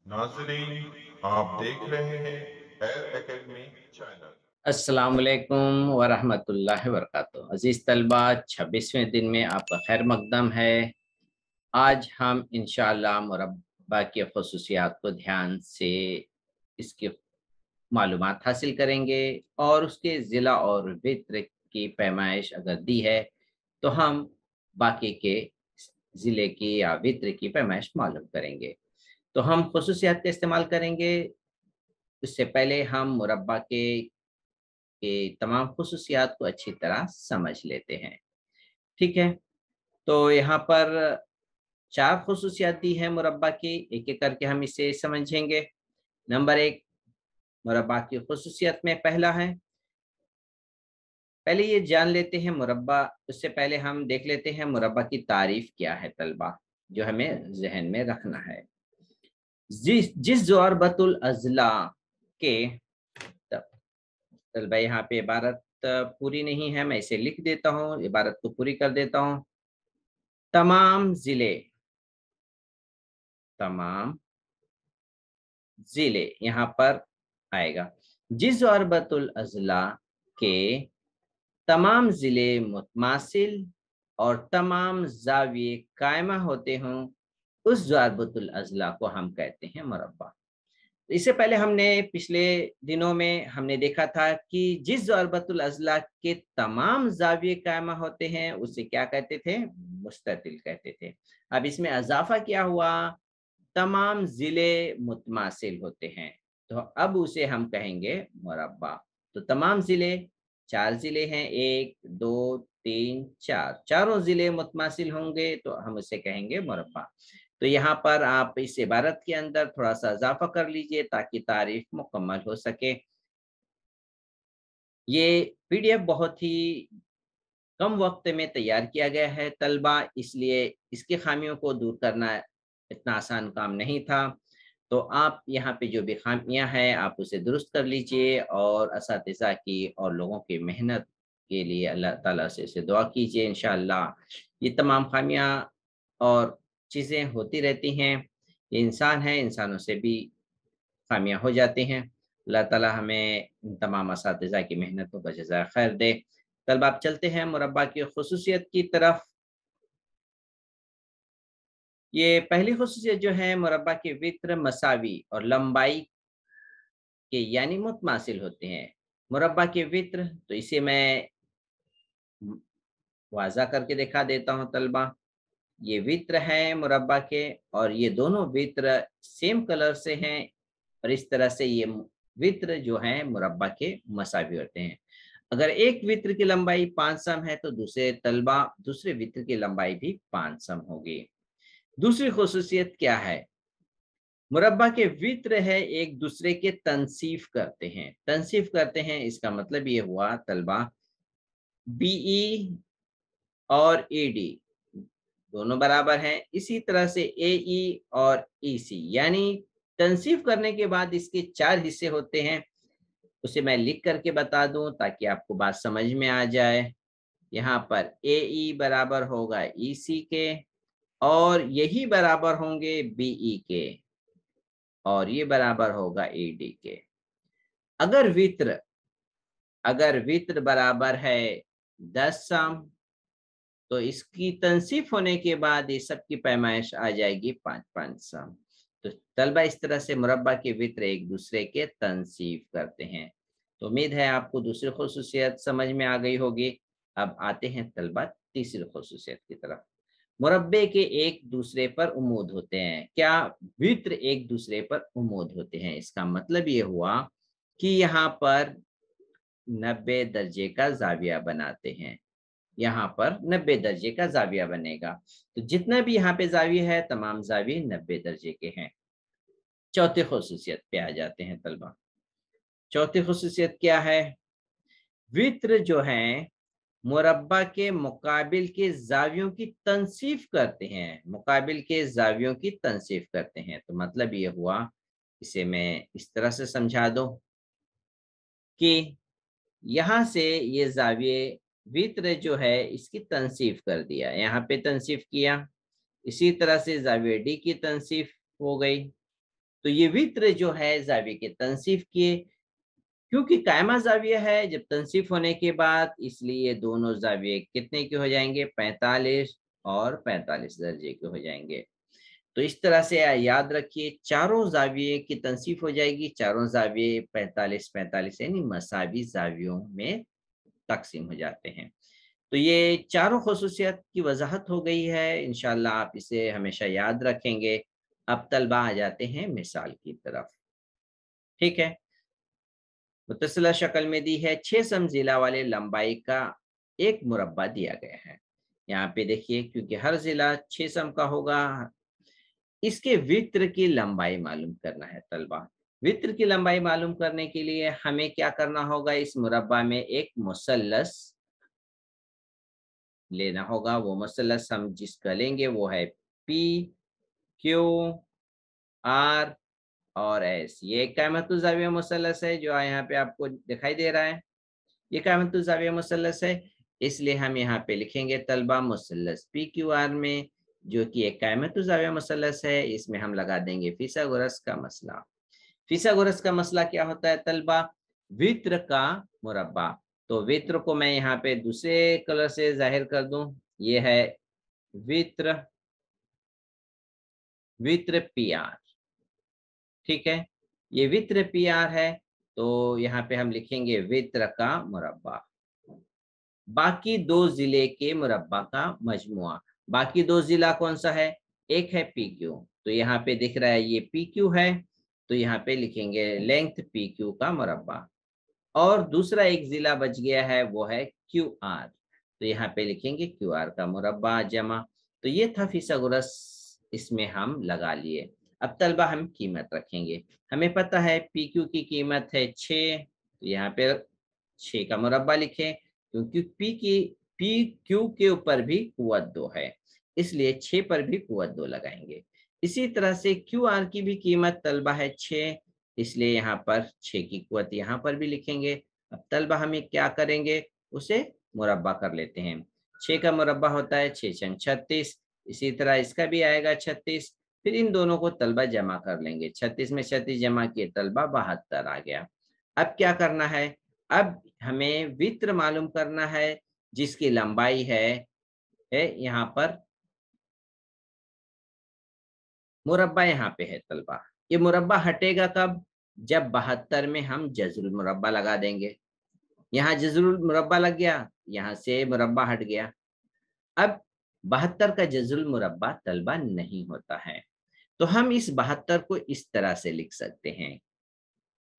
नाज़रीन, आप देख रहे हैं एयर एकेडमी चैनल। अस्सलाम वालेकुम वरहमतुल्लाहि वबरकातुहू। अज़ीज़ तलबा, 26वें दिन में आपका खैर मकदम है। आज हम इंशाअल्लाह मुरब्बा की ख़ुसूसियात को ध्यान से इसकी मालूमात हासिल करेंगे और उसके ज़िला और वित्र की पैमाइश अगर दी है, तो हम बाकी के ज़िले की या वित्र की पैमाइश मालूम करेंगे। तो हम ख़ुसूसियात का इस्तेमाल करेंगे। उससे पहले हम मुरब्बा के तमाम ख़ुसूसियात को अच्छी तरह समझ लेते हैं। ठीक है? तो यहाँ पर 4 ख़ुसूसियात दी हैं मुरब्बा की, एक-एक करके हम इसे समझेंगे। नंबर 1, मुरब्बा की ख़ुसूसियत में पहला है, पहले ये जान लेते हैं मुरब्बा, उससे पहले हम देख लेते हैं मुरब्बा की तारीफ़ क्या है तलबा, जो हमें ज़हन में रखना है। जिस जिस ज़रबतुल अज़ला के त तलबा यहाँ पे इबारत पूरी नहीं है, मैं इसे लिख देता हूँ, इबारत को पूरी कर देता हूँ। तमाम ज़िले, तमाम ज़िले यहाँ पर आएगा। जिस ज़रबतुल अज़ला के तमाम ज़िले मुतमासिल और तमाम ज़ाविये कायमा होते हों, उस ज़रबतुल अज़ला को हम कहते हैं मुरब्बा। इससे पहले हमने पिछले दिनों में हमने देखा था कि जिस ज़रबतुल अज़ला के तमाम ज़ाविये कायमा होते हैं, उसे क्या कहते थे? मुस्ततिल कहते थे। अब इसमें इज़ाफ़ा क्या हुआ? तमाम ज़िले मुतमासिल होते हैं, तो अब उसे हम कहेंगे मुरब्बा। तो तमाम ज़िले, 4 ज़िले हैं, 1, 2, 3, 4, चारों ज़िले मुतमासिल होंगे, तो हम उसे कहेंगे मुरब्बा। तो यहाँ पर आप इस इबारत के अंदर थोड़ा-सा इज़ाफ़ा कर लीजिए ताकि तारीफ़ मुकम्मल हो सके। ये पीडीएफ बहुत ही कम वक़्त में तैयार किया गया है तलबा, इसलिए इसकी ख़ामियों को दूर करना इतना आसान काम नहीं था। तो आप यहाँ पे जो भी ख़ामियाँ हैं, आप उसे दुरुस्त कर लीजिए और असातिज़ा की और लोगों की मेहनत के लिए अल्लाह ताला से इसे दुआ कीजिए इंशाअल्लाह। ये तमाम ख़ामियाँ और चीज़ें होती रहती हैं। ये इंसान है, इंसानों से भी ख़ामियाँ हो जाती हैं। अल्लाह ताला हमें इन तमाम असातिज़ा की मेहनतों का जज़ाए ख़ैर दे। तलबा अब चलते हैं मुरब्बा की ख़ुसूसियत की तरफ। ये पहली ख़ुसूसियत जो है मुरब्बा के वित्र मसावी और लंबाई के यानी मुतमासिल होते हैं। मुरब्बा के वित्र तो इसे मैं वाज़ा करके दिखा देता हूँ तलबा। ये वित्र हैं मुरब्बा के और ये दोनों वित्र सेम कलर से हैं और इस तरह से ये वित्र जो हैं मुरब्बा के मसावी होते हैं। अगर एक वित्र की लंबाई 5 सम है तो दूसरे वित्र की लंबाई भी 5 सम होगी। दूसरी ख़ुसूसियत क्या है? मुरब्बा के वित्र है एक दूसरे के तनसीफ करते हैं। तनसीफ करते हैं इसका मतलब ये हुआ तलबा, बीई और एडी दोनों बराबर हैं। इसी तरह से एई और ईसी यानी तनसीफ करने के बाद इसके 4 हिस्से होते हैं। उसे मैं लिख करके बता दूं ताकि आपको बात समझ में आ जाए। यहाँ पर एई बराबर होगा ईसी के और यही बराबर होंगे बीई के और ये बराबर होगा एडी के। अगर वित्र अगर वित्र बराबर है 10 सम, तो इसकी तनसीफ होने के बाद ये सब की पैमाइश आ जाएगी 5-5 सम। तो तलबा इस तरह से मुरब्बा के वित्र एक दूसरे के तनसीफ करते हैं। तो उम्मीद है आपको दूसरी ख़ुसूसियत समझ में आ गई होगी। अब आते हैं तलबा तीसरी ख़ुसूसियत की तरफ। मुरब्बे के एक दूसरे पर उमूद होते हैं। क्या वित्र एक दूसरे पर उमूद होते हैं? इसका मतलब ये हुआ कि यहाँ पर 90 दर्जे का ज़ाविया बनाते हैं। यहाँ पर 90 दर्जे का ज़ाविया बनेगा। तो जितना भी यहाँ पे ज़ाविया है, तमाम ज़ाविये 90 दर्जे के हैं। चौथी ख़ुसूसियत पे आ जाते हैं तलबा। चौथी ख़ुसूसियत क्या है? वित्र जो हैं, मुरब्बा के मुकाबिल के ज़ावियों की तनसीफ करते हैं। मुकाबिल के ज़ावियों की तनसीफ करते हैं। तो मतलब ये हुआ, इसे मैं इस तरह से समझा दूँ कि यहाँ से ये ज़ाविये वित्र जो है इसकी तनसीफ कर दिया, यहाँ पे तनसीफ किया। इसी तरह से ज़ाविये डी की तनसीफ हो गई। तो ये वित्र जो है जाविये के तनसीफ किए, क्योंकि कायमा जाविया है जब तनसीफ होने के बाद, इसलिए दोनों जाविये कितने के हो जाएंगे, 45 और 45 दर्जे के हो जाएंगे। तो इस तरह से याद रखिए, चारों जाविये की तनसीफ हो जाएगी, चारों जाविये 45 45 यानी मसावी जावियों में तकसीम हो जाते हैं। तो ये चारों खसूसियत की वजाहत हो गई है, इंशाल्लाह आप इसे हमेशा याद रखेंगे। अब तलबा आ जाते हैं मिसाल की तरफ। ठीक है, मुतसिला शक्ल में दी है, 6 सम जिला वाले लंबाई का एक मुरब्बा दिया गया है। यहाँ पे देखिए, क्योंकि हर जिला 6 सम का होगा, इसके वित्र की लंबाई मालूम करना है तलबा। वित्र की लंबाई मालूम करने के लिए हमें क्या करना होगा, इस मुरब्बा में एक मुसल्लस लेना होगा। वो मुसल्लस हम जिसका लेंगे वो है पी, क्यू, आर और एस। ये कायमतुल ज़ाविया मुसल्लस है जो यहाँ पे आपको दिखाई दे रहा है, ये कायमतुल ज़ाविया मुसल्लस है। इसलिए हम यहाँ पे लिखेंगे तलबा मुसल्लस पी क्यू आर में, जो कि एक कायमतुल ज़ाविया मुसल्लस है, इसमें हम लगा देंगे फिसागोरस का मसला। फिसागोरस का मसला क्या होता है तलबा, वित्र का मुरब्बा। तो वित्र को मैं यहाँ पे दूसरे कलर से जाहिर कर दूं, ये है वित्र, वित्र पी आर। ठीक है, ये वित्र पी आर है, तो यहाँ पे हम लिखेंगे वित्र का मुरब्बा, बाकी दो जिले के मुरब्बा का मजमुआ। बाकी दो जिला कौन सा है, एक है पी क्यू, तो यहाँ पे दिख रहा है ये पी क्यू है, तो यहाँ पे लिखेंगे लेंथ पी क्यू का मुरब्बा। और दूसरा एक जिला बच गया है, वो है क्यू आर, तो यहाँ पे लिखेंगे क्यू आर का मुरब्बा जमा। तो ये था फिसागोरस, इसमें हम लगा लिए। अब तलबा हम कीमत रखेंगे। हमें पता है पी क्यू की कीमत है 6, तो यहाँ पे 6 का मुरब्बा लिखें, क्योंकि पी क्यू के ऊपर भी कुव्वत 2 है, इसलिए 6 पर भी कुव्वत 2 लगाएंगे। इसी तरह से क्यू आर की भी कीमत तलबा है 6, इसलिए यहाँ पर 6 की कुव्वत यहाँ पर भी लिखेंगे। अब तलबा हमें क्या करेंगे, उसे मुरब्बा कर लेते हैं। 6 का मुरब्बा होता है 6 छंग 36, इसी तरह इसका भी आएगा 36। फिर इन दोनों को तलबा जमा कर लेंगे, 36 में 36 जमा किए तलबा 72 आ गया। अब क्या करना है, अब हमें वित्र मालूम करना है जिसकी लंबाई है यहाँ पर, मुरब्बा यहाँ पे है तलबा। ये मुरब्बा हटेगा कब, जब 72 में हम जज़रुल मुरब्बा लगा देंगे। यहाँ जज़रुल मुरब्बा लग गया, यहाँ से मुरब्बा हट गया। अब 72 का जज़रुल मुरब्बा तलबा नहीं होता है, तो हम इस 72 को इस तरह से लिख सकते हैं,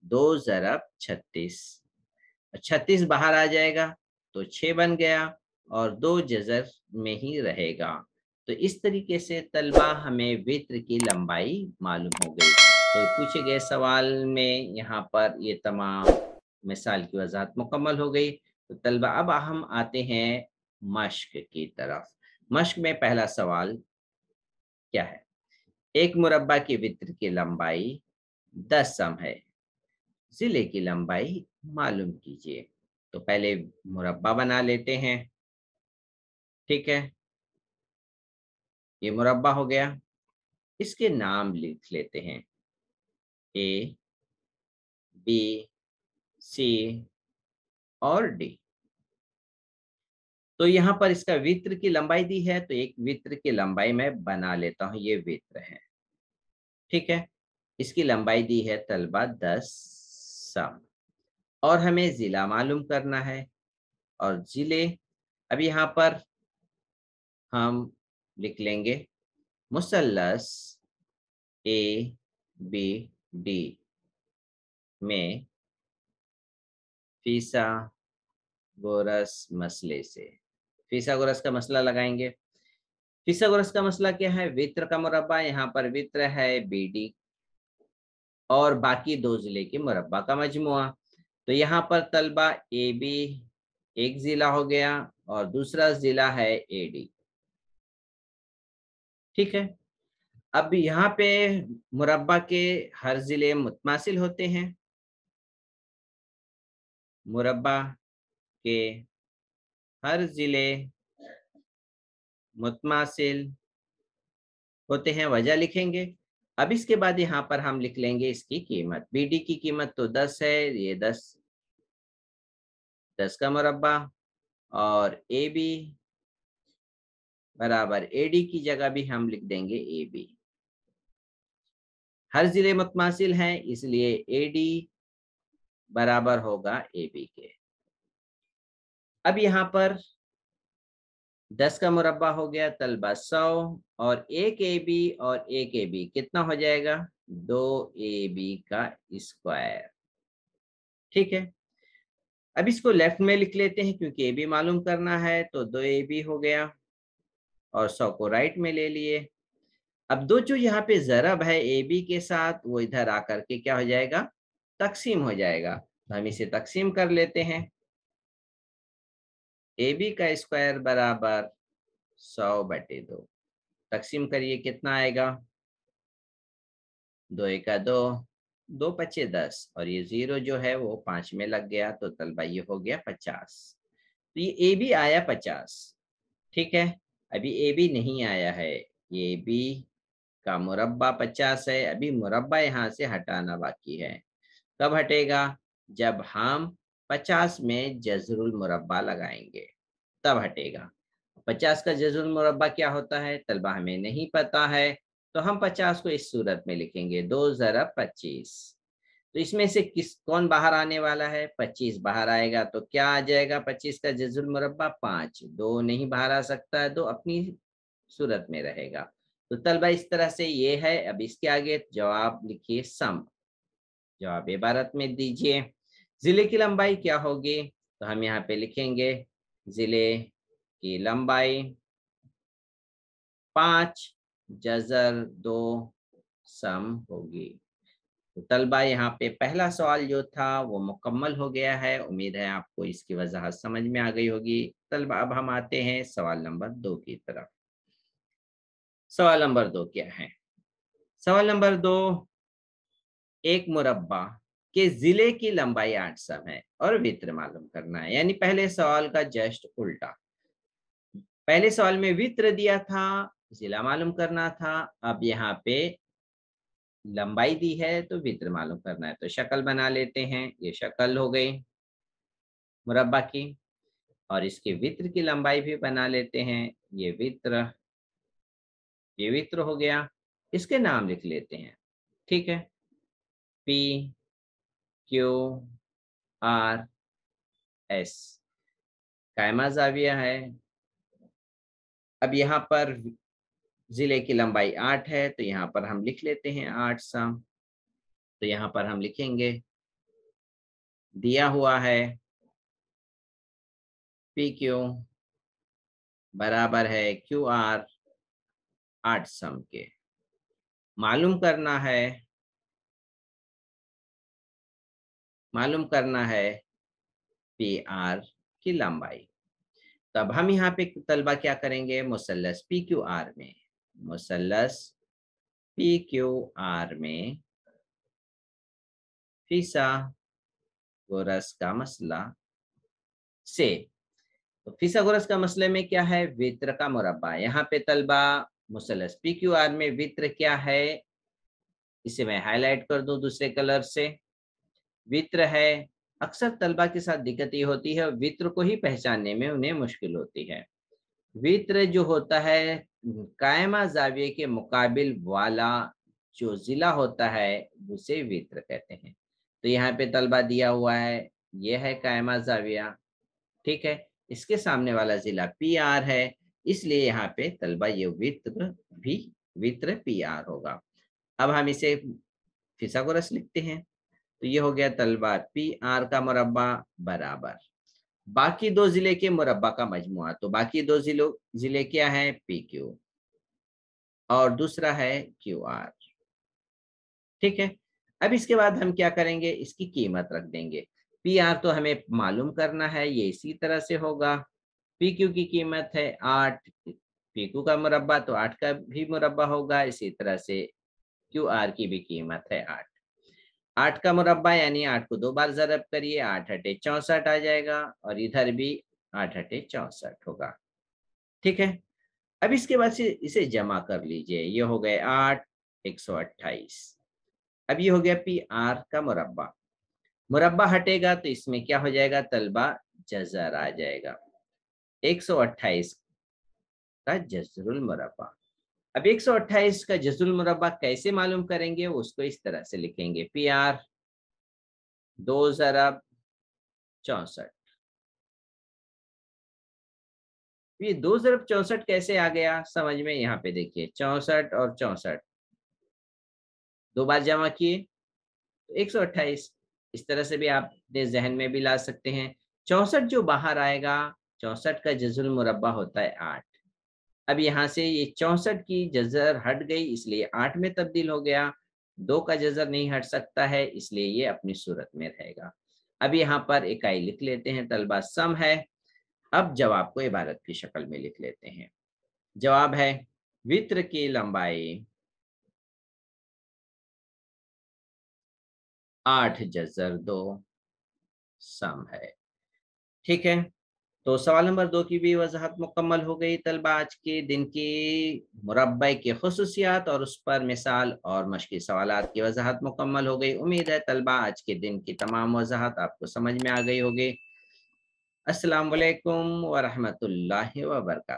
2 ज़रब 36, 36 बाहर आ जाएगा तो 6 बन गया, और 2 जज़र में ही रहेगा। तो इस तरीके से तलबा हमें वित्र की लंबाई मालूम हो गई। तो पूछे गए सवाल में यहाँ पर ये तमाम मिसाल की वजाहत मुकम्मल हो गई। तो तलबा अब हम आते हैं मश्क की तरफ। मश्क में पहला सवाल क्या है, एक मुरब्बा की वित्र की लंबाई 10 सम है, जिले की लंबाई मालूम कीजिए। तो पहले मुरब्बा बना लेते हैं। ठीक है, ये मुरब्बा हो गया, इसके नाम लिख लेते हैं, ए, बी, सी और डी। तो यहाँ पर इसका वित्र की लंबाई दी है, तो एक वित्र की लंबाई मैं बना लेता हूँ, ये वित्र है। ठीक है, इसकी लंबाई दी है तलबा 10 सम, और हमें जिला मालूम करना है। और जिले, अब यहाँ पर हम लिख लेंगे मुसल्लस ए बी डी में फिसागोरस मसले से, फिसागोरस का मसला लगाएंगे। फिसागोरस का मसला क्या है, वित्र का मुरब्बा, यहाँ पर वित्र है बी डी, और बाकी दो जिले के मुरब्बा का मजमुआ। तो यहाँ पर तलबा ए बी एक जिला हो गया, और दूसरा जिला है ए डी। ठीक है, अब यहाँ पे मुरब्बा के हर जिले मुतमासिल होते हैं, मुरब्बा के हर जिले मुतमासिल होते हैं, वजह लिखेंगे। अब इसके बाद यहाँ पर हम लिख लेंगे इसकी कीमत। BD की कीमत तो 10 है, ये 10 का मुरब्बा, और AB बराबर AD की जगह भी हम लिख देंगे AB। हर जिले मुतमासिल हैं, इसलिए AD बराबर होगा AB के। अब यहाँ पर 10 का मुरब्बा हो गया, तलबा 100, और एक AB और एक AB कितना हो जाएगा? 2AB का स्क्वायर। ठीक है, अब इसको लेफ्ट में लिख लेते हैं क्योंकि AB मालूम करना है, तो 2AB हो गया, और 100 को राइट में ले लिए। अब दो जो यहाँ पे जरब है AB के साथ, वो इधर आकर के क्या हो जाएगा? तकसीम हो जाएगा। तो हम इसे तकसीम कर लेते हैं। AB का स्क्वायर बराबर 100/2। तकसीम करिए, कितना आएगा? 2 एका 2, 2 पच्चे 10, और ये 0 जो है वो 5 में लग गया, तो तलबा ये हो गया 50। तो ये AB आया 50। ठीक है, अभी AB नहीं आया है, ये AB का मुरब्बा 50 है, अभी मुरब्बा यहाँ से हटाना बाकी है। कब हटेगा? जब हम 50 में जज़रुल मुरब्बा लगाएंगे, तब हटेगा। 50 का जज़रुल मुरब्बा क्या होता है तलबा, हमें नहीं पता है, तो हम 50 को इस सूरत में लिखेंगे, 2 ज़रब 25। तो इसमें से कौन बाहर आने वाला है? 25 बाहर आएगा, तो क्या आ जाएगा? 25 का जज़रुल मुरब्बा 5। 2 नहीं बाहर आ सकता है, 2 अपनी सूरत में रहेगा। तो तलबा इस तरह से ये है। अब इसके आगे जवाब लिखिए सम। जवाब इबारत में दीजिए। जिले की लंबाई क्या होगी? तो हम यहाँ पे लिखेंगे जिले की लंबाई 5 जज़र 2 सम होगी। तो तलबा यहाँ पे पहला सवाल जो था वो मुकम्मल हो गया है। उम्मीद है आपको इसकी वजाहत समझ में आ गई होगी। तलबा अब हम आते हैं सवाल नंबर 2 की तरफ। सवाल नंबर 2 क्या है? सवाल नंबर 2, एक मुरब्बा के जिले की लंबाई 8 सम है और वित्र मालूम करना है। यानी पहले सवाल का जस्ट उल्टा। पहले सवाल में वित्र दिया था, जिला मालूम करना था। अब यहाँ पे लंबाई दी है तो वित्र मालूम करना है। तो शक्ल बना लेते हैं, ये शक्ल हो गई मुरब्बा की, और इसके वित्र की लंबाई भी बना लेते हैं, ये वित्र हो गया। इसके नाम लिख लेते हैं। ठीक है, P Q R S कायमा जाविया है। अब यहाँ पर जिले की लंबाई 8 है, तो यहाँ पर हम लिख लेते हैं 8 सम। तो यहाँ पर हम लिखेंगे, दिया हुआ है PQ बराबर है QR 8 सम के। मालूम करना है PR की लंबाई। तब हम यहाँ पे तलबा क्या करेंगे? मुसल्लस PQR में, मुसल्लस PQR में फिसागोरस का मसला से। तो फिसागोरस का मसले में क्या है? वित्र का मुरब्बा। यहाँ पे तलबा मुसल्लस PQR में वित्र क्या है, इसे मैं हाईलाइट कर दूं दूसरे कलर से। वित्र है, अक्सर तलबा के साथ दिक्कत ये होती है, वित्र को ही पहचानने में उन्हें मुश्किल होती है। वित्र जो होता है कायमा जाविये के मुकाबिल वाला जो जिला होता है उसे वित्र कहते हैं। तो यहाँ पे तलबा दिया हुआ है, यह है कायमा जाविया। ठीक है, इसके सामने वाला जिला PR है, इसलिए यहाँ पे तलबा ये वित्र PR होगा। अब हम इसे फिसागोरस लिखते हैं। तो ये हो गया तलबा PR का मुरब्बा बराबर बाकी दो जिले के मुरब्बा का मजमुआ। तो बाकी दो जिले क्या है? PQ और दूसरा है QR। ठीक है, अब इसके बाद हम क्या करेंगे? इसकी कीमत रख देंगे। PR तो हमें मालूम करना है, ये इसी तरह से होगा। PQ की कीमत है 8, PQ का मुरब्बा तो 8 का भी मुरब्बा होगा, इसी तरह से QR की भी कीमत है 8। 8 का मुरब्बा यानी 8 को 2 बार ज़रब करिए, 8 अटे 64 आ जाएगा, और इधर भी 8 अटे 64 होगा। ठीक है, अब इसके बाद से इसे जमा कर लीजिए। ये हो गए 8 128। अब ये हो गया पी आर का मुरब्बा। मुरब्बा हटेगा तो इसमें क्या हो जाएगा तलबा, जज़र आ जाएगा। 128 का जज़रुल मुरब्बा। अब 128 का जज़रुल मुरब्बा कैसे मालूम करेंगे, उसको इस तरह से लिखेंगे, पी आर 2 ज़रब 64। ये 2 ज़रब 64 कैसे आ गया समझ में, यहाँ पे देखिए 64 और 64 दो बार जमा किए तो 128। इस तरह से भी आप अपने जहन में भी ला सकते हैं। 64 जो बाहर आएगा, 64 का जज़रुल मुरब्बा होता है 8। अब यहाँ से ये 64 की जज़र हट गई इसलिए 8 में तब्दील हो गया। 2 का जज़र नहीं हट सकता है इसलिए ये अपनी सूरत में रहेगा। अब यहाँ पर इकाई लिख लेते हैं तलबा, सम है। अब जवाब को इबारत की शक्ल में लिख लेते हैं। जवाब है वित्र की लंबाई 8 जज़र 2 सम है। ठीक है, तो सवाल नंबर 2 की भी वज़ाहत मुकम्मल हो गई तलबा। आज के दिन की मुरब्बे की ख़ुसूसियात और उस पर मिसाल और मश्क़ी सवालात की वज़ाहत मुकम्मल हो गई। उम्मीद है तलबा आज के दिन की तमाम वज़ाहत आपको समझ में आ गई होगी। अस्सलाम वालेकुम व रहमतुल्लाहि व बरकातहू।